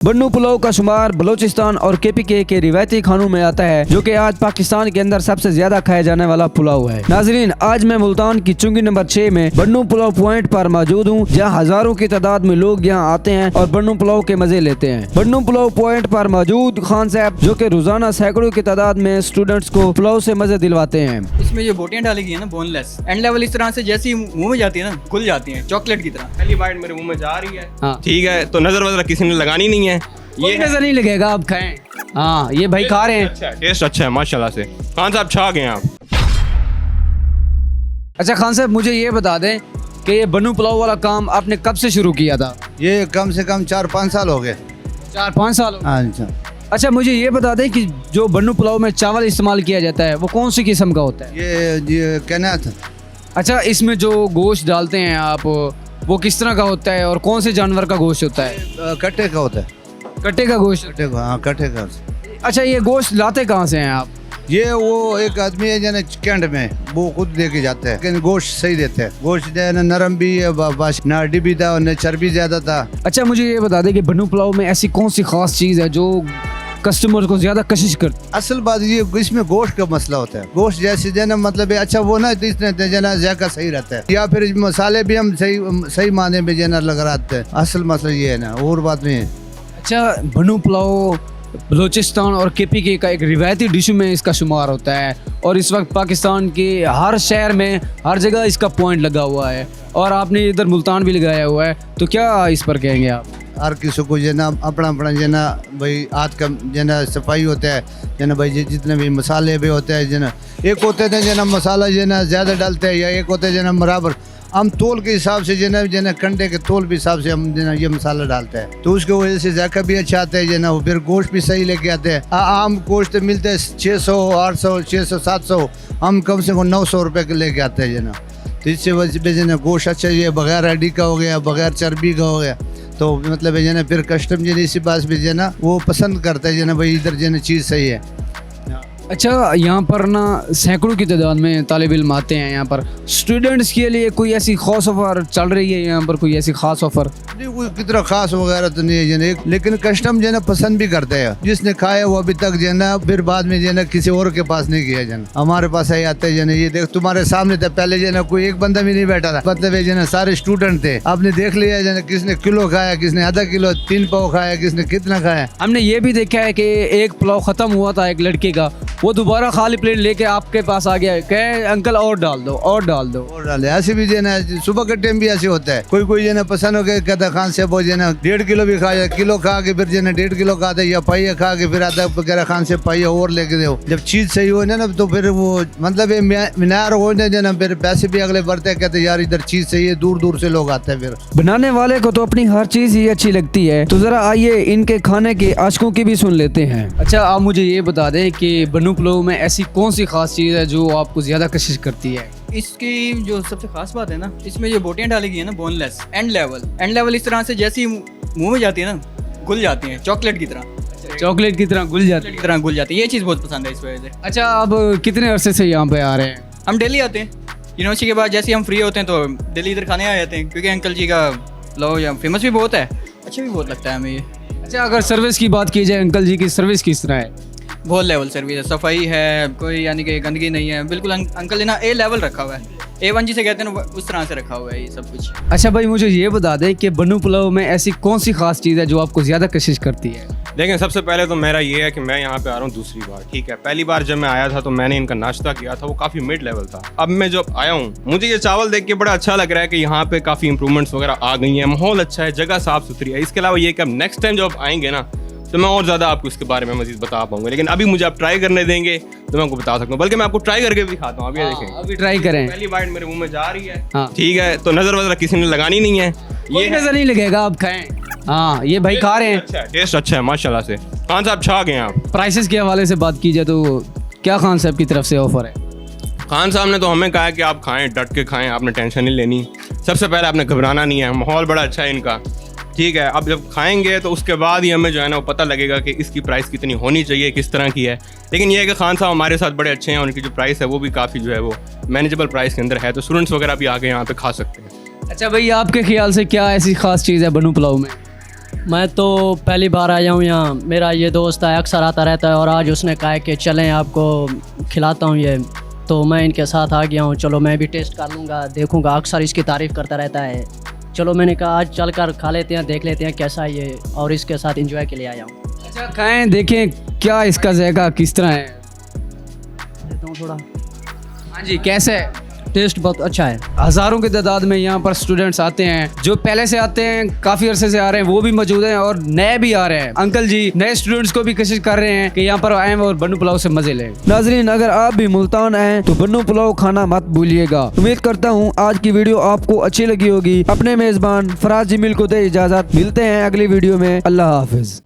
बन्नू पुलाव का शुमार बलोचिस्तान और केपीके के रिवायती खानों में आता है, जो कि आज पाकिस्तान के अंदर सबसे ज्यादा खाया जाने वाला पुलाव है। नाजरीन, आज मैं मुल्तान की चुंगी नंबर 6 में बन्नू पुलाव पॉइंट पर मौजूद हूँ, जहाँ हजारों की तादाद में लोग यहाँ आते हैं और बन्नू पुलाव के मजे लेते हैं। बन्नू पुलाव पॉइंट पर मौजूद खान साहब, जो कि रोजाना सैकड़ों की तादाद में स्टूडेंट्स को पुलाव से मजे दिलवाते हैं। इसमें जो बोटियां डाली गई है ना, बोनलेस एंड लेवल, इस तरह से जैसी मुंह में जाती है ना, खुल जाती है चॉकलेट की तरह। पहली बाइट मेरे मुंह में जा रही है। हाँ। ठीक है, तो नजर वजर किसी ने लगानी नहीं है। ये नजर नहीं लगेगा, आप खाएं। हाँ, ये भाई खा रहे हैं। अच्छा, टेस्ट अच्छा है माशाल्लाह से। खान साहब छा गए आप। अच्छा खान साहब, मुझे ये बता दें कि ये बन्नू पुलाव वाला काम आपने कब से शुरू किया था? ये कम से कम 4-5 साल हो गए। 4-5 साल हो गए। हाँ। अच्छा, मुझे ये बता दें कि जो बन्नू पुलाव में चावल इस्तेमाल किया जाता है वो कौन सी किस्म का होता है? ये कहना था। अच्छा, इसमें जो गोश्त डालते हैं आप, वो किस तरह का होता है और कौन से जानवर का गोश्त होता है? कट्टे का होता है। कट्टे का गोश्त? कट्टे का, हाँ कट्टे का। अच्छा, ये गोश्त लाते कहाँ से हैं आप? ये वो एक आदमी है जो कैंट में वो खुद दे के जाते हैं, लेकिन गोश्त सही देते हैं। गोश्त जो है ना नरम भी है, ना हड्डी भी था और न चर्बी ज्यादा था। अच्छा, मुझे ये बता दें कि बन्नू पुलाव में ऐसी कौन सी खास चीज़ है जो कस्टमर को ज्यादा कशिश करती? असल बात ये इसमें गोश्त का मसला होता है। गोश्त जैसे जो है ना, मतलब अच्छा वो ना इसमें जायका सही रहता है, या फिर मसाले भी हम सही माने में जो है ना लगाते हैं। असल मसला ये है ना, और बात नहीं है। अच्छा, बन्नू पुलाव बलोचिस्तान और केपीके का एक रिवायती डिश में इसका शुमार होता है और इस वक्त पाकिस्तान के हर शहर में हर जगह इसका पॉइंट लगा हुआ है और आपने इधर मुल्तान भी लगाया हुआ है, तो क्या इस पर कहेंगे आप? हर किसी को जो ना अपना जो ना भाई हाथ का जो ना सफाई होता है, जो ना भाई जितने भी मसाले भी होते हैं, जो ना एक होते थे जो ना मसाला जो ना ज़्यादा डालते हैं, या एक होते हैं जो ना बराबर। हम तोल के हिसाब से जो ना कंडे के तोल के हिसाब से हम जो ना ये मसाला डालते हैं, तो उसकी वजह से जायका भी अच्छा आता है जो ना। फिर गोश्त भी सही लेके आते हैं। आम गोश्त मिलते हैं 600, 800, 600, 700, हम कम से कम 900 रुपये के लेके आते हैं जो ना। तो इससे वजह से जो ना गोश्त अच्छा, ये बगैर हड्डी का हो गया, बगैर चर्बी का हो गया, तो मतलब है ना फिर कस्टम जो इसी बात भी जो ना वो पसंद करता है जो ना भाई इधर जो ना चीज़ सही है। अच्छा, यहाँ पर ना सैकड़ों की तादाद में तालिब इल्म आते हैं। यहाँ पर स्टूडेंट्स के लिए कोई ऐसी खास ऑफर चल रही है? यहाँ पर कोई ऐसी खास ऑफर नहीं, कोई कितना खास वगैरह तो नहीं है जो ना, लेकिन कस्टम जो ना पसंद भी करते हैं। जिसने खाया वो अभी तक जो ना फिर बाद में जो ना किसी और के पास नहीं किया जन, हमारे पास ही आते हैं जो ना। ये देख तुम्हारे सामने था, पहले जो ना कोई एक बंदा भी नहीं बैठा था, मतलब जो ना सारे स्टूडेंट थे। आपने देख लिया जो ना, किसने किलो खाया, किसने आधा किलो, 3 पाव खाया, किसने कितना खाया। हमने ये भी देखा है कि एक पुलाव खत्म हुआ था एक लड़के का, वो दोबारा खाली प्लेट लेके आपके पास आ गया, कहे अंकल और डाल दो और डाल दो और डाले। ऐसे भी जो ना सुबह के टाइम भी ऐसे होता है। कोई जो ना पसंद हो गया, कहता खान से वो जो ना 1.5 किलो भी खाया, किलो खा के फिर जो ना 1.5 किलो खाता है, या पाइया खा के फिर आधा वगैरह खान से पाइया और लेके दो। जब चीज सही हो ना तो फिर वो मतलब मीनार हो ना, फिर पैसे भी अगले बढ़ते हैं, कहते यार इधर चीज सही है, दूर दूर से लोग आते हैं। फिर बनाने वाले को तो अपनी हर चीज ही अच्छी लगती है, तो जरा आइए इनके खाने के आशिकों की भी सुन लेते हैं। अच्छा, आप मुझे ये बता दें कि बन्नू पुलाव में ऐसी कौन सी खास चीज़ है जो आपको ज़्यादा कशिश करती है? इसकी जो सबसे खास बात है ना, इसमें जो बोटियां डाली गई है ना, बोनलेस एंड लेवल, इस तरह से जैसी मुंह में जाती है ना, खुल जाती है चॉकलेट की तरह। चॉकलेट की तरह घुल जाती है। ये चीज़ बहुत पसंद है इस वजह से। अच्छा, आप कितने अरसे से यहाँ पे आ रहे हैं? हम डेली आते हैं यूनिवर्सिटी के बाद, जैसे हम फ्री होते हैं तो डेली इधर खाने आ जाते हैं, क्योंकि अंकल जी का पुलाव यहाँ फेमस भी बहुत है, अच्छा भी बहुत लगता है हमें ये। अच्छा, अगर सर्विस की बात की जाए, अंकल जी की सर्विस किस तरह है? बहुत लेवल सर्विस है, सफाई है, कोई यानी कि गंदगी नहीं है, बिल्कुल अंकल ने ना ए लेवल रखा हुआ है, A1 जिसे कहते हैं ना, उस तरह से रखा हुआ है ये सब कुछ। अच्छा भाई, मुझे ये बता दें कि बन्नू पुलाव में ऐसी कौन सी खास चीज़ है जो आपको ज़्यादा कशिश करती है? लेकिन सबसे पहले तो मेरा ये है कि मैं यहाँ पे आ रहा हूँ दूसरी बार। ठीक है, पहली बार जब मैं आया था तो मैंने इनका नाश्ता किया था, वो काफ़ी मिड लेवल था। अब मैं जब आया हूँ, मुझे ये चावल देख के बड़ा अच्छा लग रहा है कि यहाँ पे काफ़ी इंप्रूवमेंट्स वगैरह आ गई हैं, माहौल अच्छा है, जगह साफ़ सुथरी है। इसके अलावा ये कि अब नेक्स्ट टाइम जब आएंगे ना, तो मैं और ज़्यादा आपको इसके बारे में मज़ीद बता पाऊंगा, लेकिन अभी मुझे आप ट्राई करने देंगे तो मैं आपको बता सकता हूँ, बल्कि मैं आपको ट्राई करके भी दिखाता हूँ। अभी देखें, अभी ट्राई करें। पहली बाइट मेरे मुंह में जा रही है। हाँ। ठीक है, तो नज़र वजर किसी ने लगानी नहीं है। ये नजर नहीं लगेगा, आप खाएं। हाँ, ये भाई खा रहे हैं। अच्छा, टेस्ट अच्छा है माशाल्लाह से। खान साहब छा गए आप। प्राइसेस के हवाले से बात की जाए तो क्या खान साहब की तरफ से ऑफर है? खान साहब ने तो हमें कहा कि आप खाएं, डट के खाएं, आपने टेंशन नहीं लेनी। सबसे पहले आपने घबराना नहीं है, माहौल बड़ा अच्छा है इनका। ठीक है, अब जब खाएंगे तो उसके बाद ही हमें जो है ना वो पता लगेगा कि इसकी प्राइस कितनी होनी चाहिए, किस तरह की है। लेकिन ये है कि खान साहब हमारे साथ बड़े अच्छे हैं, उनकी जो प्राइस है वो भी काफ़ी जो है वो मैनेजेबल प्राइस के अंदर है, तो स्टूडेंट्स वगैरह भी आके यहाँ पे खा सकते हैं। अच्छा भाई, आपके ख्याल से क्या ऐसी खास चीज़ है बन्नू पुलाव में? मैं तो पहली बार आया हूँ यहाँ। मेरा ये दोस्त है, अक्सर आता रहता है और आज उसने कहा कि चलें आपको खिलाता हूँ ये, तो मैं इनके साथ आ गया हूँ। चलो मैं भी टेस्ट कर लूँगा, देखूँगा, अक्सर इसकी तारीफ़ करता रहता है। चलो मैंने कहा आज चल कर खा लेते हैं, देख लेते हैं कैसा है ये, और इसके साथ एंजॉय के लिए आया हूँ। अच्छा खाएं, देखें क्या इसका जायका किस तरह है। देता हूँ थोड़ा। हाँ जी, कैसे है? टेस्ट बहुत अच्छा है। हज़ारों की तादाद में यहाँ पर स्टूडेंट्स आते हैं, जो पहले से आते हैं, काफ़ी अरसे से आ रहे हैं, वो भी मौजूद हैं और नए भी आ रहे हैं। अंकल जी नए स्टूडेंट्स को भी कोशिश कर रहे हैं कि यहाँ पर आएँ और बन्नू पुलाव से मज़े लें। नाजरीन, अगर आप भी मुल्तान आए तो बन्नू पुलाव खाना मत भूलिएगा। उम्मीद करता हूँ आज की वीडियो आपको अच्छी लगी होगी। अपने मेज़बान फराज जमील को दे इजाज़त, मिलते हैं अगली वीडियो में। अल्लाह हाफिज़।